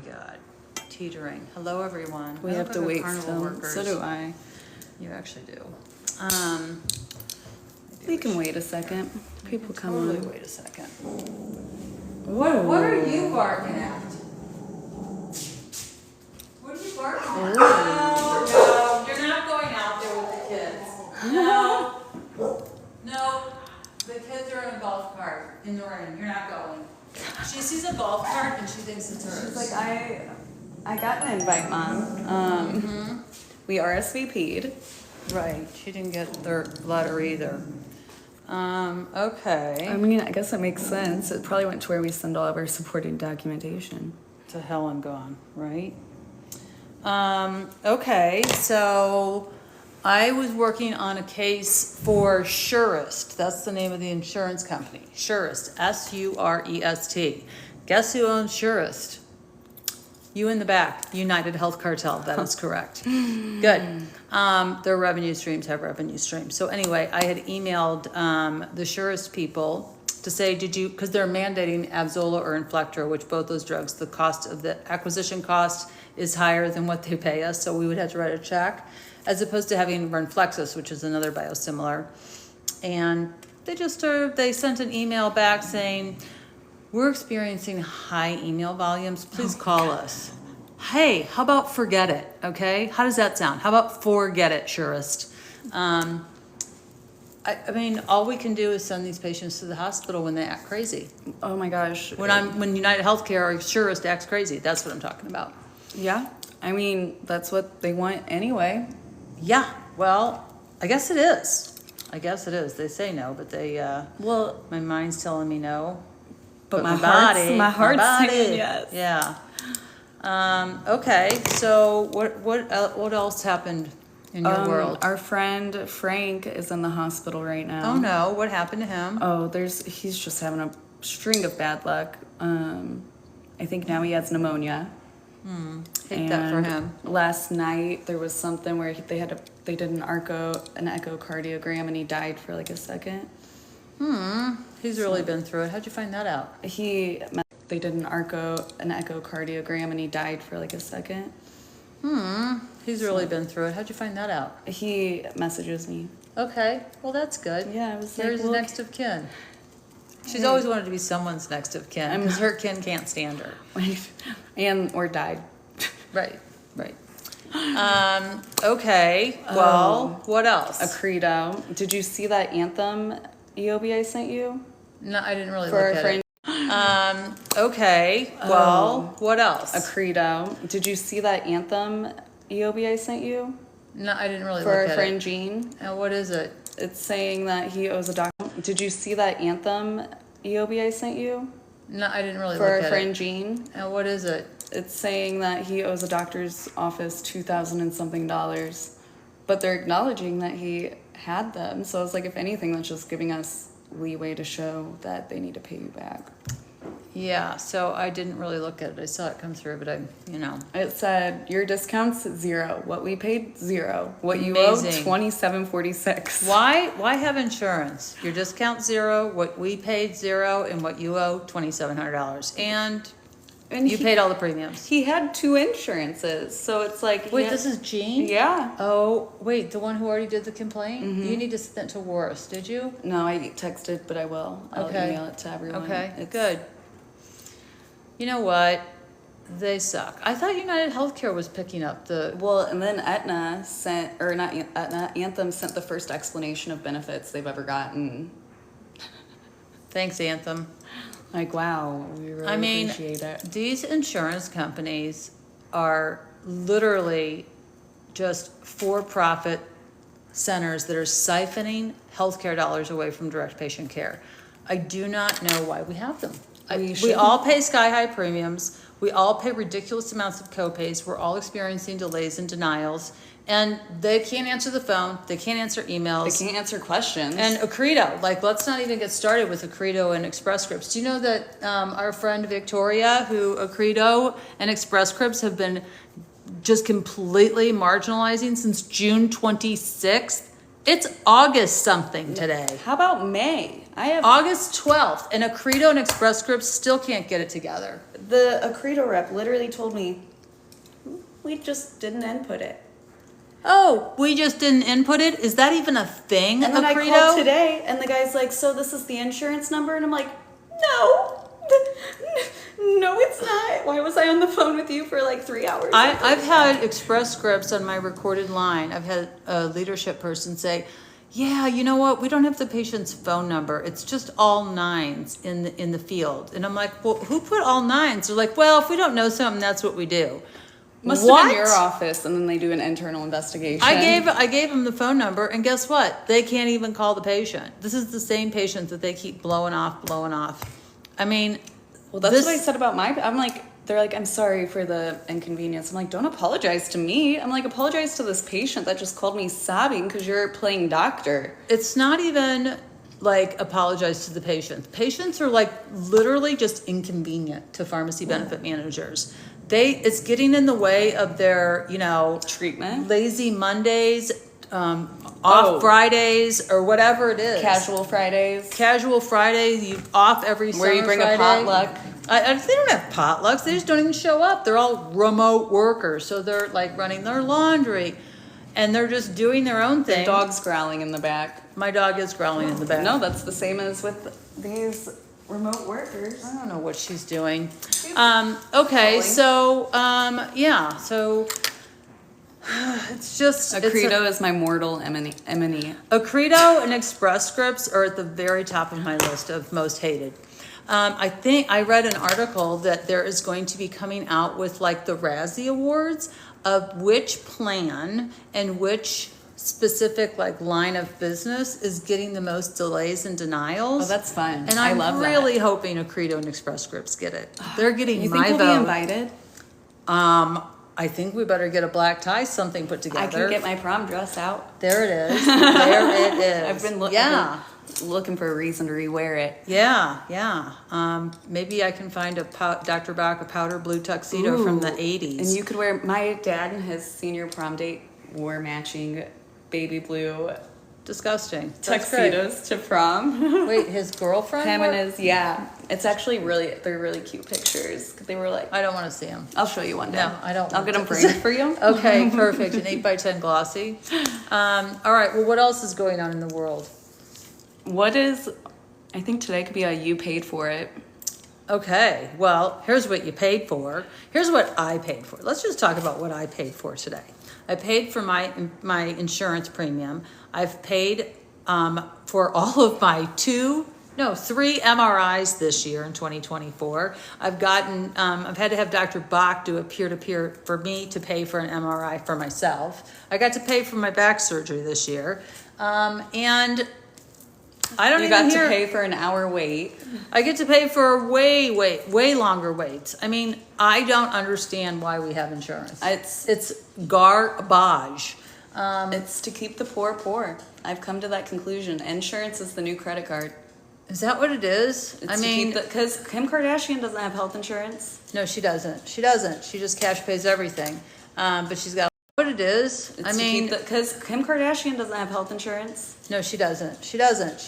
God. Teetering. Hello, everyone. We I have look to like a wait carnival still. workers. So do I. You actually do. We can wait a second. People come Totally on. wait a second. What are you barking at? What are you barking at? No, you're not going out there with the kids. No. No. The kids are in a golf cart in the rain. You're not going. She sees a golf cart and she thinks it's hers. She's like, I got an invite, Mom. We RSVP'd. Right. She didn't get their letter either. Okay. I mean, I guess that makes sense. It probably went to where we send all of our supporting documentation. To hell and gone, right? Okay, so I was working on a case for Surest. That's the name of the insurance company. Surest, S-U-R-E-S-T. Guess who owns Surest? You in the back, United Health Cartel. That is correct. Good. Their revenue streams have revenue streams. So anyway, I had emailed the Surest people to say, did you, because they're mandating Avzola or Inflectra, which both those drugs, the cost of the acquisition cost is higher than what they pay us. So we would have to write a check, as opposed to having Renflexis, which is another biosimilar. And they sent an email back saying, we're experiencing high email volumes. Please call us. Hey, how about forget it? Okay. How does that sound? How about forget it, Surest? I mean, all we can do is send these patients to the hospital when they act crazy. Oh my gosh. When United Healthcare or Surest acts crazy, that's what I'm talking about. Yeah. I mean, that's what they want anyway. Yeah. Well, I guess it is. They say no, but Well, my mind's telling me no. but my heart's saying yes. Yeah. Okay. So what else happened in your world? Our friend Frank is in the hospital right now. Oh no! What happened to him? Oh, he's just having a string of bad luck. I think now he has pneumonia. Hate that for him. Last night there was something where they did an echocardiogram and he died for like a second. He's really been through it. How'd you find that out? They did an echocardiogram and he died for like a second. He's really been through it. How'd you find that out? He messages me. Okay. Well, that's good. Yeah, I was Here's like, next of kin. She's always wanted to be someone's next of kin because her kin can't stand her. or died. Right. Okay. Well, what else? Accredo. Did you see that Anthem EOB I sent you? No, I didn't really For look our at friend. it. Okay. Well, what else? Accredo. Did you see that Anthem EOB I sent you? No, I didn't really For look our at friend it. Jean? And what is it? It's saying that he owes a doctor. Did you see that Anthem EOB I sent you? No, I didn't really For look our at friend it. Jean? And what is it? It's saying that he owes a doctor's office $2,000 and something, but they're acknowledging that he had them. So it's like, if anything, that's just giving us leeway to show that they need to pay you back. Yeah, so I didn't really look at it. I saw it come through, but It said your discounts $0. What we paid $0. What you Amazing. owe $27.46. Why have insurance? Your discount $0, what we paid $0, and what you owe $2,700. And you paid all the premiums. He had 2 insurances, so it's like. Wait, this is Jean? Yeah. Oh, wait, the one who already did the complaint? You need to send it to Worse, did you? No, I texted, but I will. I'll Okay. email it to everyone. Okay, good. You know what? They suck. I thought United Healthcare was picking up the... Well, and then Aetna sent, or not Aetna, Anthem sent the first explanation of benefits they've ever gotten. Thanks, Anthem. Like, wow, we really appreciate it. These insurance companies are literally just for-profit centers that are siphoning healthcare dollars away from direct patient care. I do not know why we have them. We all pay sky-high premiums. We all pay ridiculous amounts of copays. We're all experiencing delays and denials. And they can't answer the phone. They can't answer emails. They can't answer questions. And Accredo, let's not even get started with Accredo and Express Scripts. Do you know that our friend Victoria, who Accredo and Express Scripts have been just completely marginalizing since June 26th? It's August something today. How about May? August 12th, and Accredo and Express Scripts still can't get it together. The Accredo rep literally told me, we just didn't input it. Oh, we just didn't input it? Is that even a thing, And then I Accredo? called today, and the guy's like, so this is the insurance number? And I'm like, no. No, it's not. Why was I on the phone with you for like 3 hours? I've had Express Scripts on my recorded line. I've had a leadership person say, yeah, you know what? We don't have the patient's phone number. It's just all nines in the field. And I'm like, well, who put all nines? They're like, well, if we don't know something, that's what we do. Must What? have been your office, and then they do an internal investigation. I gave them the phone number, and guess what? They can't even call the patient. This is the same patient that they keep blowing off. I mean, Well, that's what I said about I'm like, they're like, I'm sorry for the inconvenience. I'm like, don't apologize to me. I'm like, apologize to this patient that just called me sobbing because you're playing doctor. It's not even like apologize to the patient. Patients are like literally just inconvenient to pharmacy benefit managers. It's getting in the way of their, Treatment. lazy Mondays, off Fridays, or whatever it is. Casual Fridays. Casual Friday, you off every Where you summer bring Friday. a potluck. They don't have potlucks. They just don't even show up. They're all remote workers, so they're like running their laundry, and they're just doing their own thing. The dog's growling in the back. My dog is growling in the back. No, that's the same as with these remote workers. I don't know what she's doing. Okay, so so it's just Accredo is my mortal enemy. Accredo and Express Scripts are at the very top of my list of most hated. I think I read an article that there is going to be coming out with like the Razzie Awards of which plan and which specific like line of business is getting the most delays and denials. Oh, that's fun. And I I'm love really hoping Accredo and Express Scripts get it. They're getting You my think vote. we'll be invited? I think we better get a black tie, something put together. I can get my prom dress out. There it is. There it is. I've been looking for a reason to rewear it. Yeah. Maybe I can find Dr. Bach a powder blue tuxedo from the 80s. And you could wear, my dad and his senior prom date wore matching baby blue Disgusting. That's great. tuxedos to prom. Wait, his girlfriend? Him and his, it's actually they're really cute pictures. They were like, I don't want to see him. I'll show you one day. No, I don't I'll want get them to. framed for you. Okay, perfect. An 8x10 glossy. All right, well, what else is going on in the world? I think today could be a you paid for it. Okay, well, here's what you paid for. Here's what I paid for. Let's just talk about what I paid for today. I paid for my insurance premium. I've paid for all of my 3 MRIs this year in 2024. I've had to have Dr. Bach do a peer-to-peer for me to pay for an MRI for myself. I got to pay for my back surgery this year. And I don't You even got hear, to pay for an hour wait. I get to pay for way longer waits. I mean, I don't understand why we have insurance. It's garbage. It's to keep the poor. I've come to that conclusion. Insurance is the new credit card. Is that what it is? Because Kim Kardashian doesn't have health insurance. No, she doesn't. She just cash pays everything. But she's got what it is. Because Kim Kardashian doesn't have health insurance. No, she doesn't. She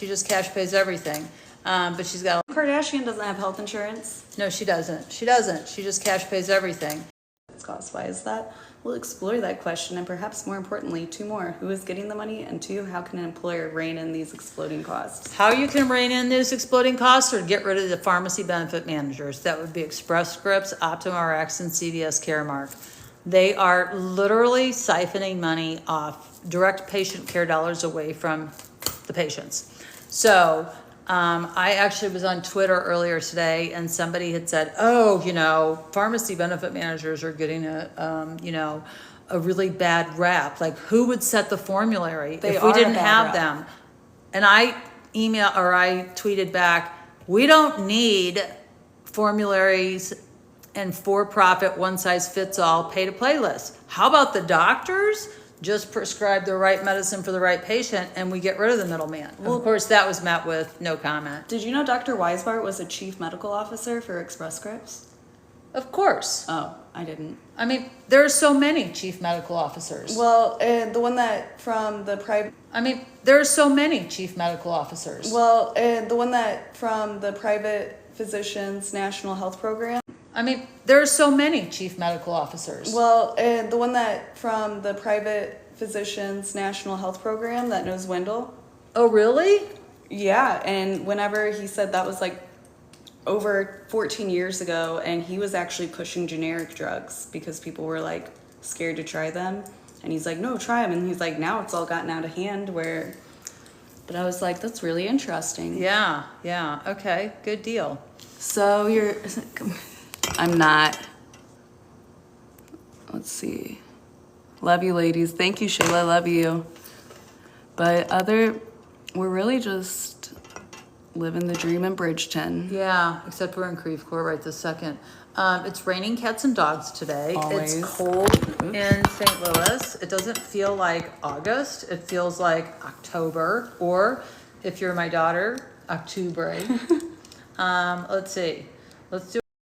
just cash pays everything. But she's got Kim Kardashian doesn't have health insurance. No, she doesn't. She just cash pays everything. Cost. Why is that? We'll explore that question, and perhaps more importantly, 2 more. Who is getting the money? And 2, how can an employer rein in these exploding costs? How you can rein in these exploding costs or get rid of the pharmacy benefit managers. That would be Express Scripts, Optum Rx, and CVS Caremark. They are literally siphoning money off direct patient care dollars away from the patients. So I actually was on Twitter earlier today, and somebody had said, pharmacy benefit managers are getting a really bad rap. Like, who would set the formulary if we didn't have them? And I tweeted back, we don't need formularies and for-profit one-size-fits-all pay-to-play lists. How about the doctors? Just prescribe the right medicine for the right patient, and we get rid of the middleman. Well, of course, that was met with no comment. Did you know Dr. Weisbart was a chief medical officer for Express Scripts? Of course. Oh. I didn't. I mean, there are so many chief medical officers. Well, the one that from the private. I mean, there are so many chief medical officers. Well, the one that from the private physicians national health program. I mean, there are so many chief medical officers. Well, the one that from the private physicians national health program that knows Wendell. Oh, really? Yeah, and whenever he said that was like over 14 years ago, and he was actually pushing generic drugs because people were like scared to try them, and he's like, no, try them, and he's like, now it's all gotten out of hand where. But I was like, that's really interesting. Yeah, yeah. Okay, good deal. So you're. I'm not. Let's see. Love you, ladies. Thank you, Shayla. Love you. But we're really just living the dream in Bridgeton. Yeah, except we're in Creve Coeur right this second. It's raining cats and dogs today. Always. It's cold in St. Louis. It doesn't feel like August. It feels like October, or if you're my daughter, Octubre. Let's see. Let's do